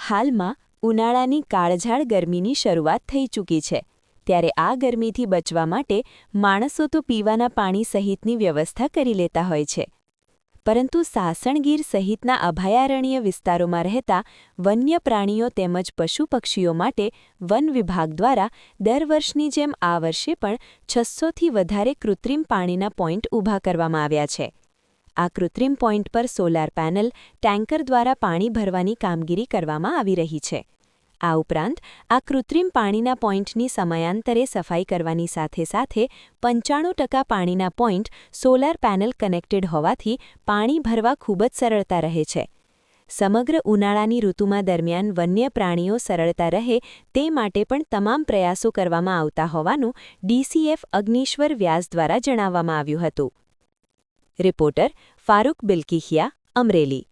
હાલમાં ઉનાળાની કાળઝાળ ગરમીની શરૂઆત થઈ ચૂકી છે, ત્યારે આ ગરમીથી બચવા માટે માણસો તો પીવાના પાણી સહિતની વ્યવસ્થા કરી લેતા હોય છે. પરંતુ સાસણ ગીર સહિતના અભયારણ્ય વિસ્તારોમાં રહેતા વન્ય પ્રાણીઓ તેમજ પશુ-પક્ષીઓ માટે વન વિભાગ દ્વારા દર વર્ષની જેમ આ વર્ષે પણ 600થી વધારે કૃત્રિમ પાણીના પોઈન્ટ ઊભા કરવામાં આવ્યા છે. આ કૃત્રિમ પોઈન્ટ પર સોલાર પેનલ, ટેન્કર દ્વારા પાણી ભરવાની કામગીરી કરવામાં આવી રહી છે. આ ઉપરાંત આ કૃત્રિમ પાણીના પોઈન્ટની સમયાંતરે સફાઈ કરવાની સાથે સાથે 95% પાણીના પોઈન્ટ સોલાર પેનલ કનેક્ટેડ હોવાથી પાણી ભરવા ખૂબ જ સરળતા રહે છે. સમગ્ર ઉનાળાની ઋતુમાં દરમિયાન વન્ય પ્રાણીઓ સરળતા રહે તે માટે પણ તમામ પ્રયાસો કરવામાં આવતા હોવાનું ડીસીએફ અગ્નિશ્વર વ્યાસ દ્વારા જણાવવામાં આવ્યું હતું. રિપોર્ટર ફારૂક બિલકિહિયા, અમરેલી.